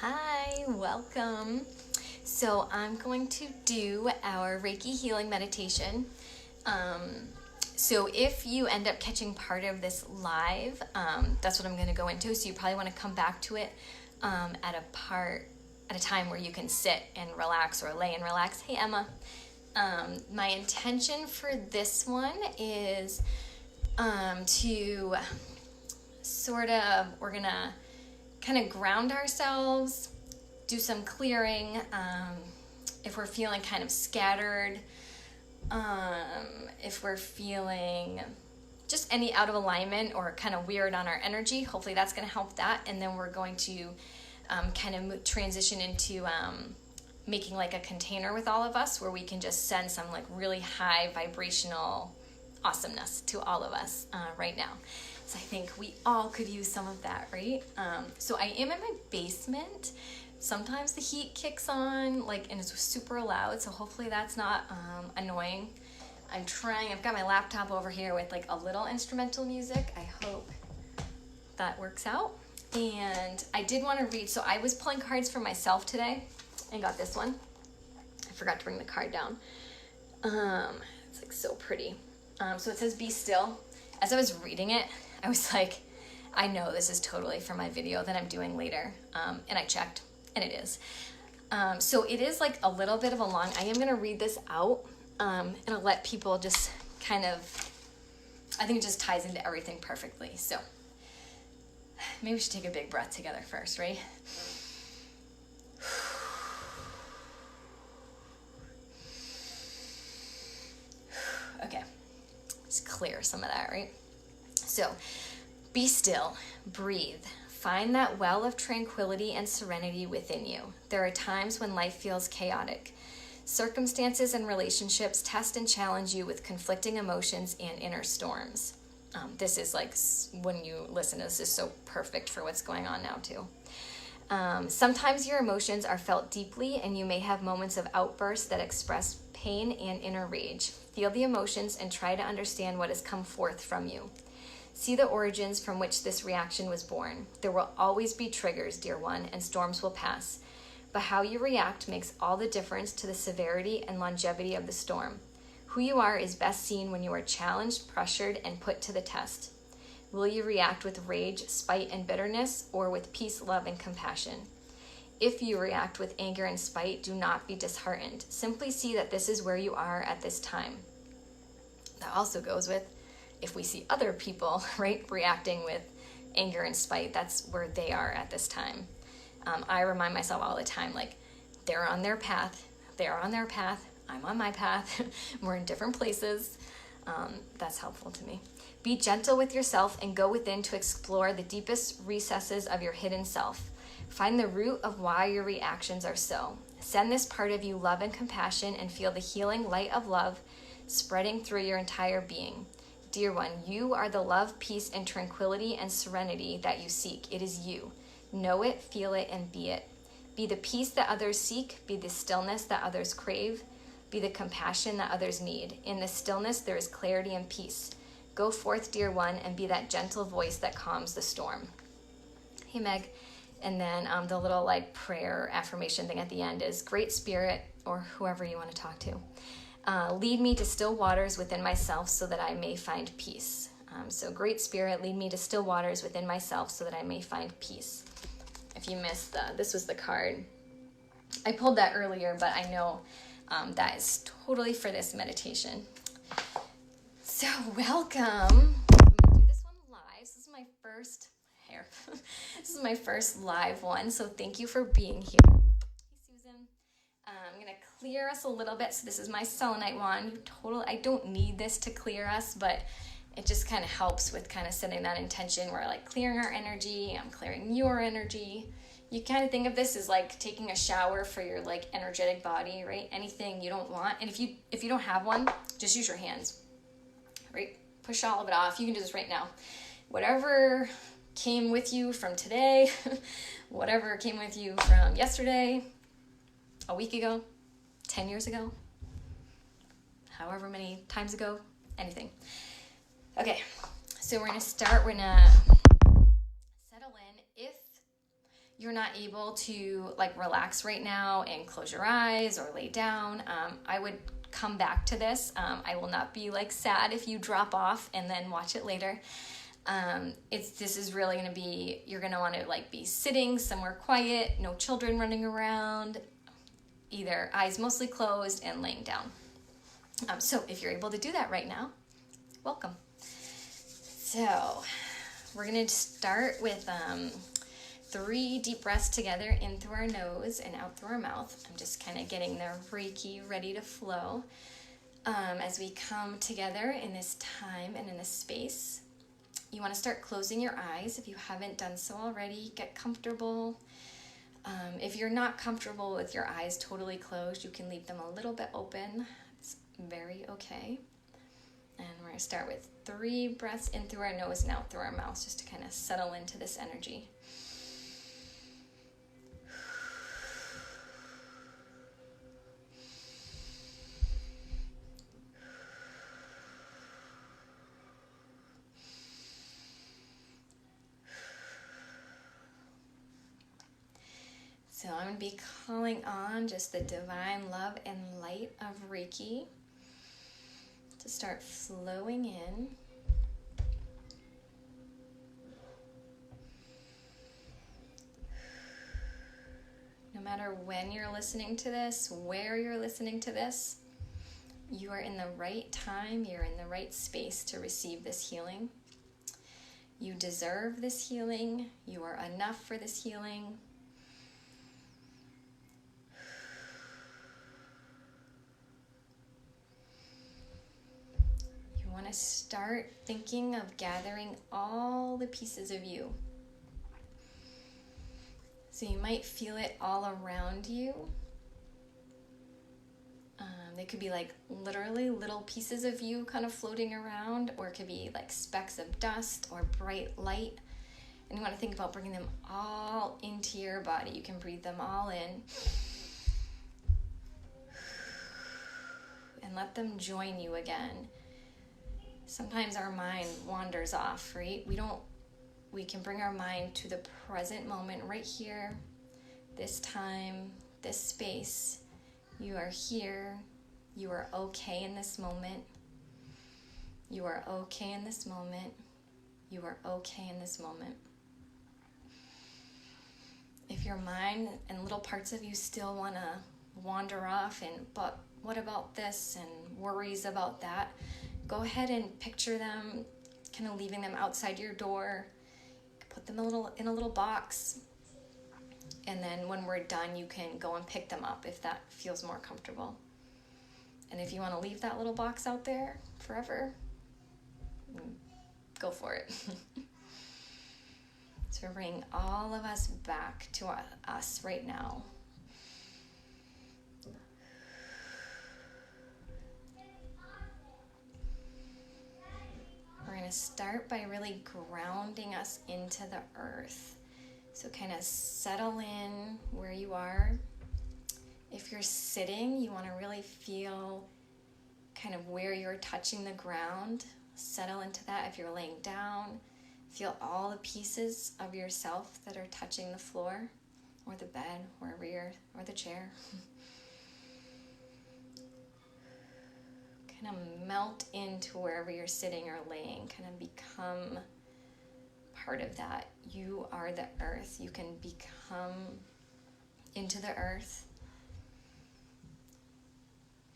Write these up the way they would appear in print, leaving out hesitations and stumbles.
Hi, welcome. So I'm going to do our Reiki healing meditation. So if you end up catching part of this live, that's what I'm going to go into. So you probably want to come back to it at a time where you can sit and relax or lay and relax. Hey, Emma. My intention for this one is to we're going to kind of ground ourselves, do some clearing. If we're feeling kind of scattered, if we're feeling just any out of alignment or kind of weird on our energy, hopefully that's going to help that. And then we're going to kind of transition into making like a container with all of us where we can just send some like really high vibrational awesomeness to all of us right now. So I think we all could use some of that, right? So I am in my basement. Sometimes the heat kicks on, and it's super loud, so hopefully that's not annoying. I've got my laptop over here with like a little instrumental music. I hope that works out. And I did want to read, so I was pulling cards for myself today and got this one. I forgot to bring the card down. It's like so pretty. So it says, "Be still." As I was reading it, I was like, I know this is totally for my video that I'm doing later. And I checked, and it is. So it is like a little bit of a long, I am going to read this out, and I'll let people just kind of, I think it just ties into everything perfectly. So maybe we should take a big breath together first, right? Okay, let's clear some of that, right? So, be still, breathe, find that well of tranquility and serenity within you. There are times when life feels chaotic. Circumstances and relationships test and challenge you with conflicting emotions and inner storms. This is like, when you listen to this, is so perfect for what's going on now too. Sometimes your emotions are felt deeply, and you may have moments of outbursts that express pain and inner rage. Feel the emotions and try to understand what has come forth from you. See the origins from which this reaction was born. There will always be triggers, dear one, and storms will pass. But how you react makes all the difference to the severity and longevity of the storm. Who you are is best seen when you are challenged, pressured, and put to the test. Will you react with rage, spite, and bitterness, or with peace, love, and compassion? If you react with anger and spite, do not be disheartened. Simply see that this is where you are at this time. That also goes with if we see other people, right, reacting with anger and spite, that's where they are at this time. I remind myself all the time, like, they're on their path, I'm on my path, we're in different places. That's helpful to me. Be gentle with yourself and go within to explore the deepest recesses of your hidden self. Find the root of why your reactions are so. Send this part of you love and compassion and feel the healing light of love spreading through your entire being. Dear one, you are the love, peace, and tranquility and serenity that you seek. It is you. Know it, feel it, and be it. Be the peace that others seek. Be the stillness that others crave. Be the compassion that others need. In the stillness, there is clarity and peace. Go forth, dear one, and be that gentle voice that calms the storm. Hey, Meg. And then the little like prayer affirmation thing at the end is, Great Spirit, or whoever you want to talk to, lead me to still waters within myself so that I may find peace. So Great Spirit, lead me to still waters within myself so that I may find peace. If you missed this was the card. I pulled that earlier, but I know that is totally for this meditation. So welcome. I'm going to do this one live. This is my first This is my first live one, so thank you for being here. Hey, Susan. I'm going to clear us a little bit. So this is my selenite wand. I don't need this to clear us, but it just kind of helps with kind of setting that intention. We're like clearing our energy. I'm clearing your energy. You kind of think of this as like taking a shower for your like energetic body, right? Anything you don't want. And if you don't have one, just use your hands, right? Push all of it off. You can do this right now. Whatever came with you from today, whatever came with you from yesterday, a week ago, 10 years ago, however many times ago, anything. Okay, so we're going to start, settle in. If you're not able to like relax right now and close your eyes or lay down, I would come back to this. I will not be like sad if you drop off and then watch it later. This is really going to be, you're going to want to like be sitting somewhere quiet, no children running around, either eyes mostly closed and laying down. So if you're able to do that right now, welcome. So we're going to start with 3 deep breaths together in through our nose and out through our mouth. I'm just kind of getting the Reiki ready to flow as we come together in this time and in this space. You want to start closing your eyes. If you haven't done so already, get comfortable. If you're not comfortable with your eyes totally closed, you can leave them a little bit open. It's very okay. And we're going to start with 3 breaths in through our nose and out through our mouth, just to kind of settle into this energy. So I'm going to be calling on just the divine love and light of Reiki to start flowing in. No matter when you're listening to this, where you're listening to this, you are in the right time, you're in the right space to receive this healing. You deserve this healing. You are enough for this healing. You want to start thinking of gathering all the pieces of you. So you might feel it all around you. They could be like literally little pieces of you kind of floating around, or it could be like specks of dust or bright light. And you want to think about bringing them all into your body. You can breathe them all in. And let them join you again. Sometimes our mind wanders off, right? We can bring our mind to the present moment right here, this time, this space. You are here. You are okay in this moment. You are okay in this moment. You are okay in this moment. If your mind and little parts of you still want to wander off but what about this and worries about that, go ahead and picture them, kind of leaving them outside your door. Put them in a little box. And then when we're done, you can go and pick them up if that feels more comfortable. And if you want to leave that little box out there forever, go for it. So we're bringing all of us back to us right now. We're going to start by really grounding us into the earth. So kind of settle in where you are. If you're sitting, you want to really feel kind of where you're touching the ground. Settle into that. If you're laying down, feel all the pieces of yourself that are touching the floor or the bed, wherever you're, or the chair. Kind of melt into wherever you're sitting or laying. Kind of become part of that. You are the earth. You can become into the earth.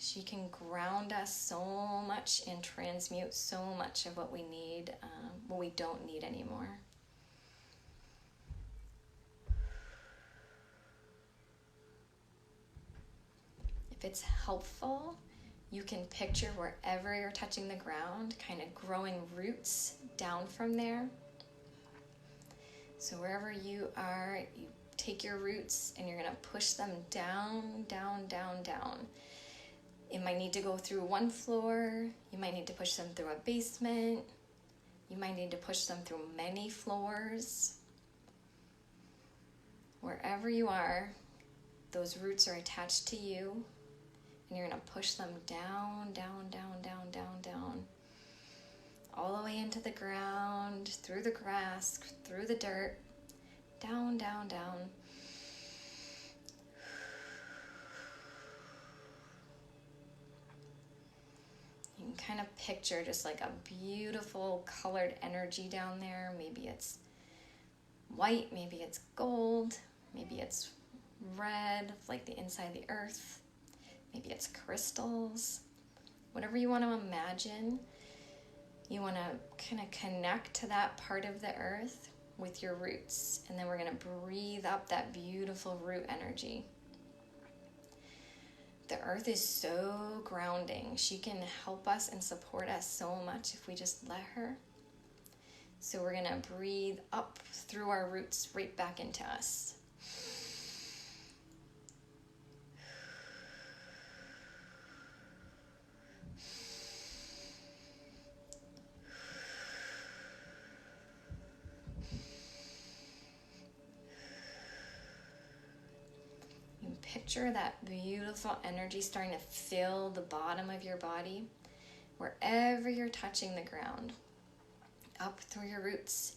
She can ground us so much and transmute so much of what we need, what we don't need anymore. If it's helpful, you can picture wherever you're touching the ground, kind of growing roots down from there. So wherever you are, you take your roots and you're going to push them down, down, down, down. It might need to go through one floor. You might need to push them through a basement. You might need to push them through many floors. Wherever you are, those roots are attached to you, and you're going to push them down, down, down, down, down, down, all the way into the ground, through the grass, through the dirt, Down, down, down. You can kind of picture just like a beautiful colored energy down there. Maybe it's white, maybe it's gold, maybe it's red, like the inside of the earth. Maybe it's crystals. Whatever you want to imagine, you want to kind of connect to that part of the earth with your roots. And then we're going to breathe up that beautiful root energy. The earth is so grounding. She can help us and support us so much if we just let her. So we're going to breathe up through our roots right back into us. Picture that beautiful energy starting to fill the bottom of your body, wherever you're touching the ground, up through your roots,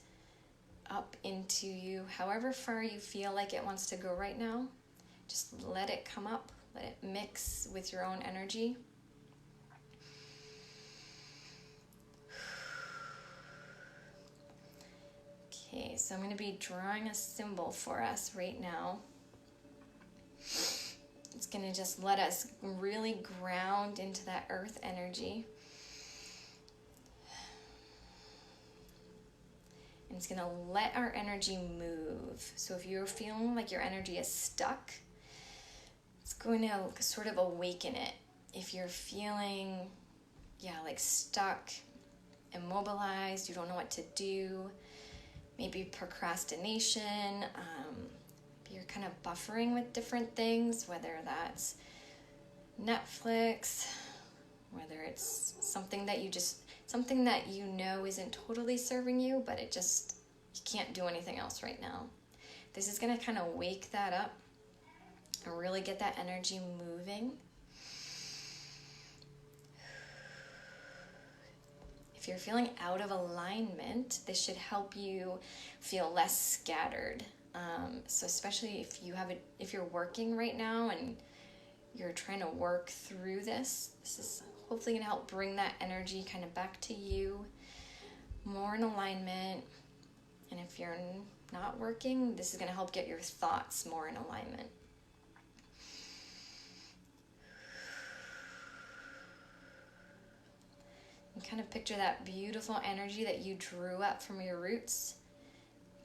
up into you, however far you feel like it wants to go right now. Just let it come up, let it mix with your own energy. Okay, so I'm going to be drawing a symbol for us right now. It's going to just let us really ground into that earth energy. And it's going to let our energy move. So if you're feeling like your energy is stuck, it's going to sort of awaken it. If you're feeling, like stuck, immobilized, you don't know what to do, maybe procrastination, you're kind of buffering with different things, whether that's Netflix, whether it's something that you know isn't totally serving you, but you can't do anything else right now. This is going to kind of wake that up and really get that energy moving. If you're feeling out of alignment, this should help you feel less scattered. So especially if you're working right now and you're trying to work through this is hopefully going to help bring that energy kind of back to you, more in alignment. And if you're not working, this is going to help get your thoughts more in alignment. And kind of picture that beautiful energy that you drew up from your roots.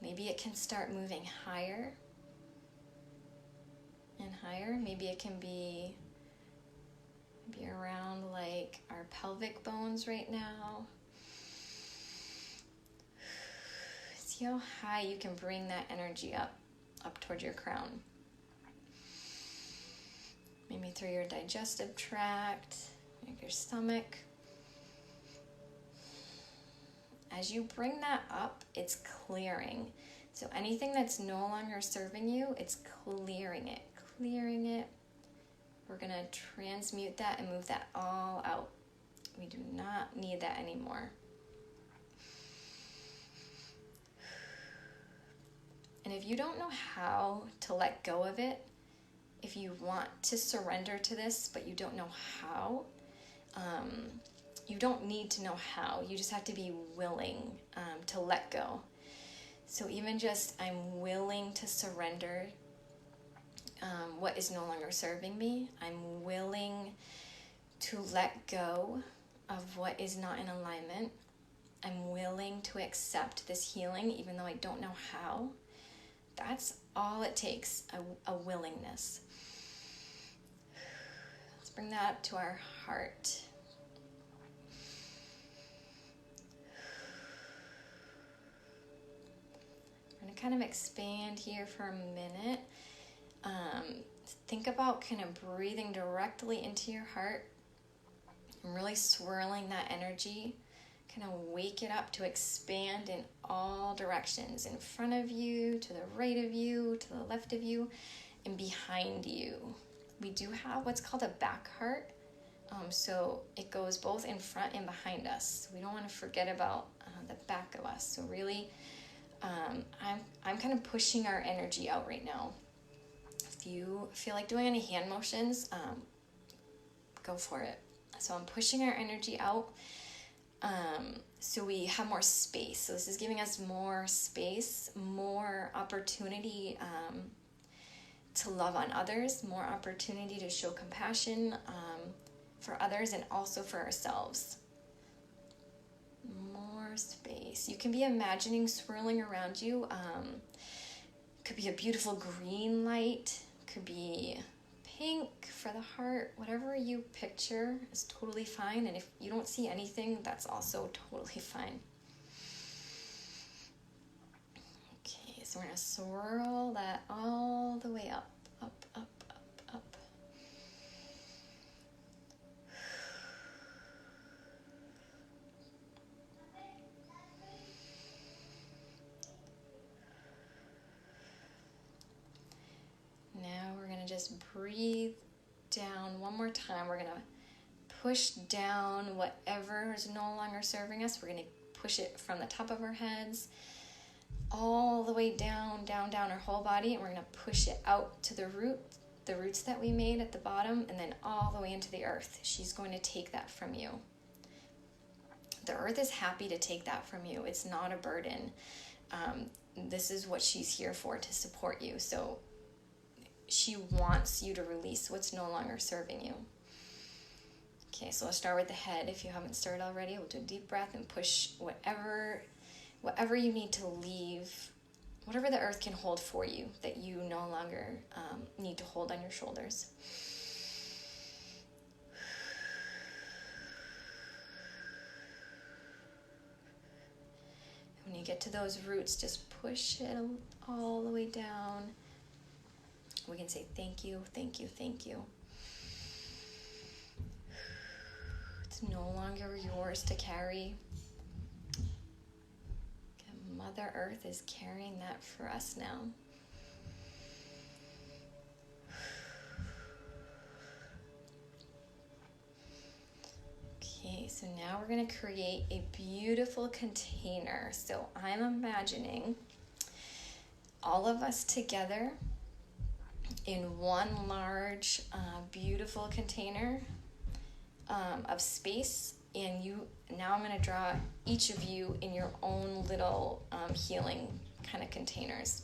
Maybe it can start moving higher and higher. Maybe it can be around like our pelvic bones right now. See how high you can bring that energy up towards your crown. Maybe through your digestive tract, like your stomach. As you bring that up, it's clearing. So anything that's no longer serving you, it's clearing it. We're going to transmute that and move that all out. We do not need that anymore. And if you don't know how to let go of it, if you want to surrender to this, but you don't know how, you don't need to know how. You just have to be willing to let go. So even just, I'm willing to surrender what is no longer serving me. I'm willing to let go of what is not in alignment. I'm willing to accept this healing even though I don't know how. That's all it takes, a willingness. Let's bring that up to our heart. We're going to kind of expand here for a minute. Think about kind of breathing directly into your heart and really swirling that energy. Kind of wake it up to expand in all directions, in front of you, to the right of you, to the left of you, and behind you. We do have what's called a back heart, so it goes both in front and behind us. We don't want to forget about the back of us. So really I'm kind of pushing our energy out right now. If you feel like doing any hand motions, go for it. So I'm pushing our energy out, so we have more space. So this is giving us more space, more opportunity to love on others, more opportunity to show compassion for others and also for ourselves. More space. You can be imagining swirling around you. Could be a beautiful green light, could be pink for the heart. Whatever you picture is totally fine, and if you don't see anything, that's also totally fine. Okay, so we're going to swirl that all the way up, up, up, up, up. Now we're going to just breathe down one more time. We're going to push down whatever is no longer serving us. We're going to push it from the top of our heads all the way down, down, down our whole body. And we're going to push it out to the roots that we made at the bottom, and then all the way into the earth. She's going to take that from you. The earth is happy to take that from you. It's not a burden. This is what she's here for, to support you. So she wants you to release what's no longer serving you. Okay, so let's start with the head. If you haven't started already, we'll do a deep breath and push whatever you need to leave, whatever the earth can hold for you that you no longer need to hold on your shoulders. When you get to those roots, just push it all the way down. We can say thank you, thank you, thank you. It's no longer yours to carry. Mother Earth is carrying that for us now. Okay, so now we're going to create a beautiful container. So I'm imagining all of us together in one large, beautiful container of space. And now I'm going to draw each of you in your own little healing kind of containers.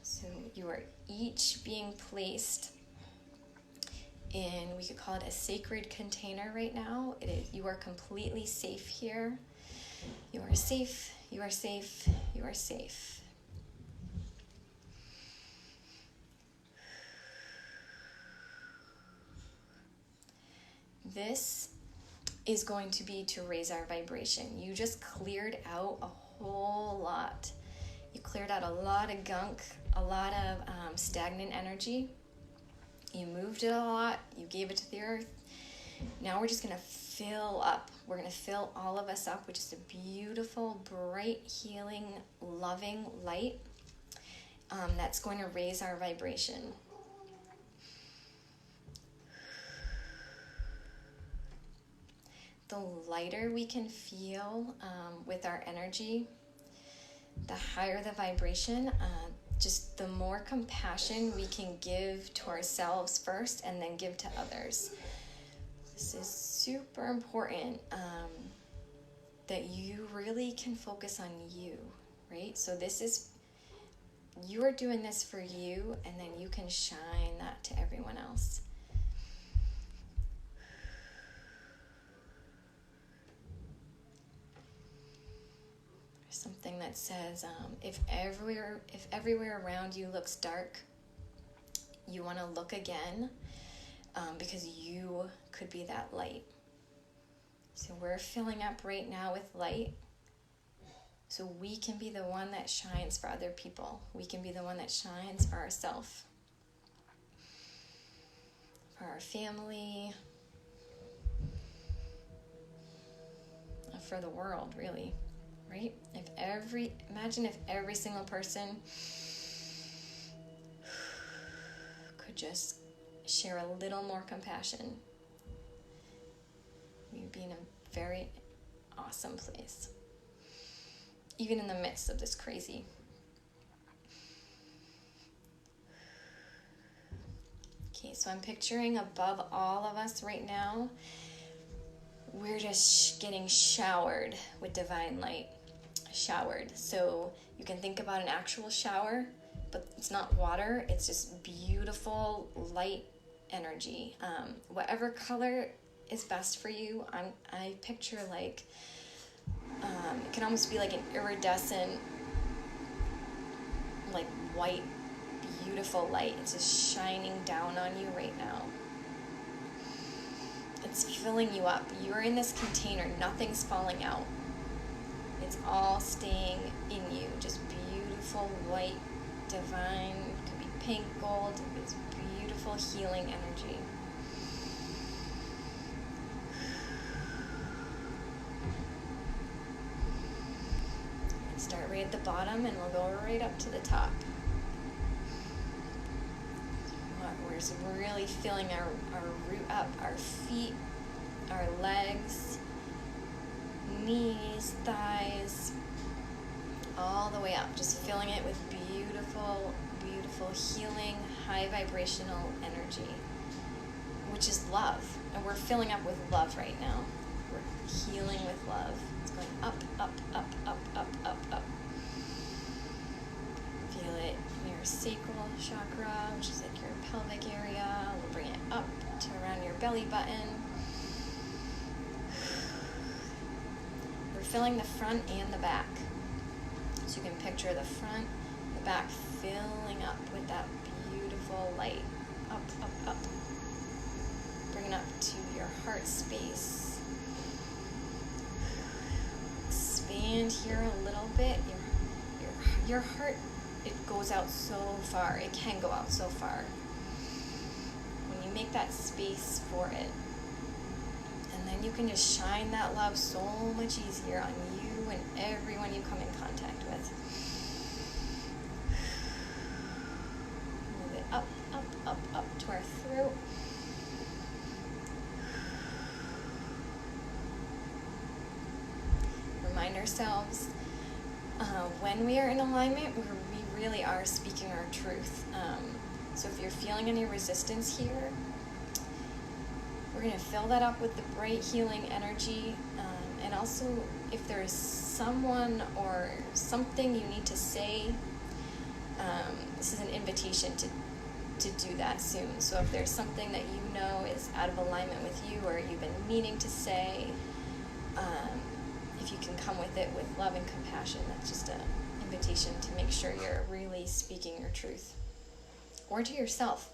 So you are each being placed in, we could call it a sacred container right now. You are completely safe here. You are safe, you are safe, you are safe. This is going to be to raise our vibration. You just cleared out a whole lot. You cleared out a lot of gunk, a lot of stagnant energy. You moved it a lot. You gave it to the earth. Now we're just going to fill up. We're going to fill all of us up with just a beautiful, bright, healing, loving light that's going to raise our vibration. The lighter we can feel with our energy, the higher the vibration, just the more compassion we can give to ourselves first and then give to others. This is super important that you really can focus on you, right? So you are doing this for you, and then you can shine that to everyone else. Something that says, if everywhere around you looks dark, you want to look again, because you could be that light. So we're filling up right now with light, so we can be the one that shines for other people. We can be the one that shines for ourselves, for our family, for the world, really. Right? Imagine if every single person could just share a little more compassion. We'd be in a very awesome place. even in the midst of this crazy. Okay, so I'm picturing above all of us right now, we're just getting showered with divine light. Showered. So you can think about an actual shower, but it's not water, it's just beautiful light energy. Whatever color is best for you. I picture like, it can almost be like an iridescent, like white, beautiful light. It's just shining down on you right now. It's filling you up. You're in this container. Nothing's falling out. It's all staying in you. Just beautiful, white, divine. It could be pink, gold. It's beautiful healing energy. Start right at the bottom and we'll go right up to the top. We're just really feeling our root up, our feet, our legs, knees, thighs, all the way up. Just filling it with beautiful, beautiful healing, high vibrational energy, which is love. And we're filling up with love right now. We're healing with love. It's going up, up, up, up, up, up, up. Feel it in your sacral chakra, which is like your pelvic area. We'll bring it up to around your belly button. We're filling the front and the back. So you can picture the front, the back filling up with that beautiful light. Up, up, up. Bring it up to your heart space. Expand here a little bit. Your heart, it goes out so far. It can go out so far. When you make that space for it, and then you can just shine that love so much easier on you and everyone you come in contact with. Move it up, up, up, up to our throat. Remind ourselves, when we are in alignment, we really are speaking our truth. So if you're feeling any resistance here, we're going to fill that up with the bright healing energy. And also, if there's someone or something you need to say, this is an invitation to do that soon. So if there's something that you know is out of alignment with you or you've been meaning to say, if you can come with it with love and compassion, that's just an invitation to make sure you're really speaking your truth. Or to yourself.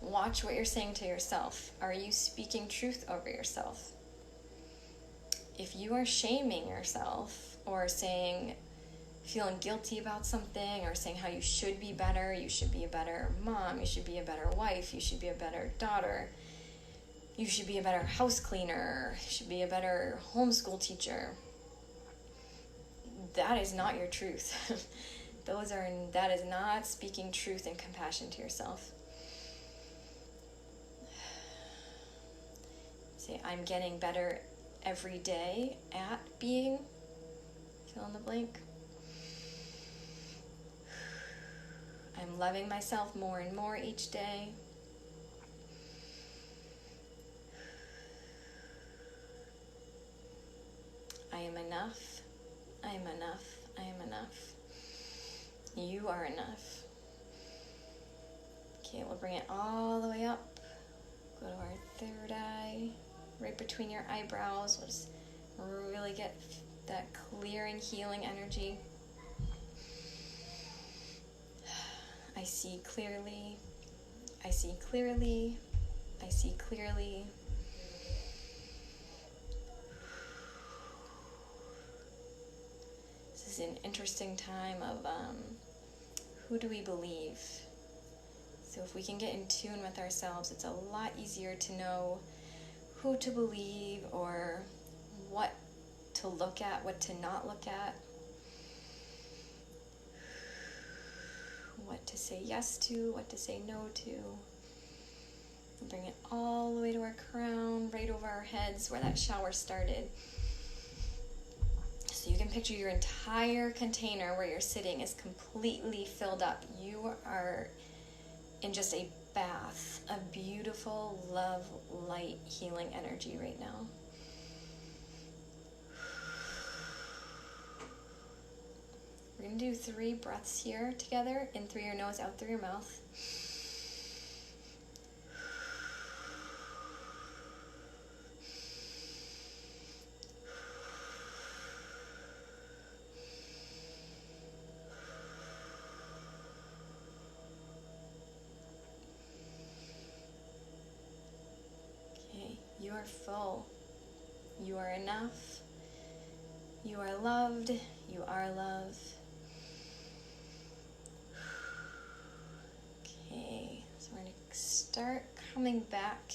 Watch what you're saying to yourself. Are you speaking truth over yourself? If you are shaming yourself or feeling guilty about something or saying how you should be better, you should be a better mom, you should be a better wife, you should be a better daughter, you should be a better house cleaner, you should be a better homeschool teacher, that is not your truth. That is not speaking truth and compassion to yourself. Say, I'm getting better every day at being, fill in the blank. I'm loving myself more and more each day. I am enough. I am enough. I am enough. You are enough. Okay, we'll bring it all the way up. Go to our third eye, right between your eyebrows. We'll just really get that clearing, healing energy. I see clearly. I see clearly. I see clearly. This is an interesting time of who do we believe? So if we can get in tune with ourselves, it's a lot easier to know who to believe or what to look at, what to not look at, what to say yes to, what to say no to. Bring it all the way to our crown, right over our heads where that shower started. So you can picture your entire container where you're sitting is completely filled up. You are in just a bath of beautiful love, light, healing energy right now. We're going to do 3 breaths here together. In through your nose, out through your mouth. Okay, you are full. You are enough. You are loved. You are love. Okay, so we're going to start coming back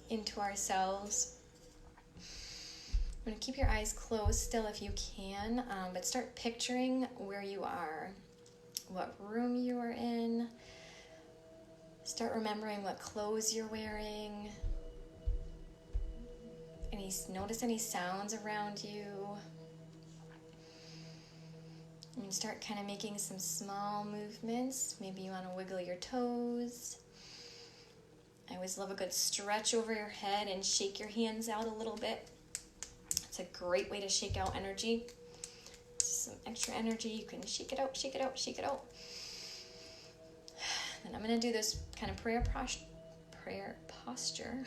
into ourselves. I'm going to keep your eyes closed still if you can, but start picturing where you are, what room you are in. Start remembering what clothes you're wearing. Notice any sounds around you. And start kind of making some small movements. Maybe you want to wiggle your toes. I always love a good stretch over your head and shake your hands out a little bit. It's a great way to shake out energy. Some extra energy, you can shake it out, shake it out, shake it out. Then I'm going to do this kind of prayer posture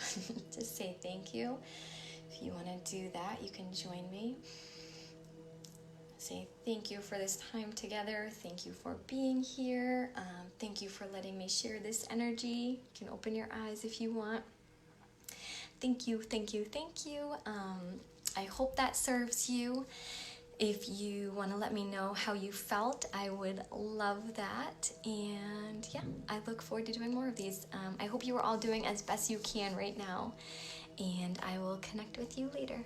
to say thank you. If you want to do that, you can join me. Say thank you for this time together. Thank you for being here. Thank you for letting me share this energy. You can open your eyes if you want. Thank you, thank you, thank you. I hope that serves you. If you want to let me know how you felt, I would love that. And yeah, I look forward to doing more of these. I hope you are all doing as best you can right now. And I will connect with you later.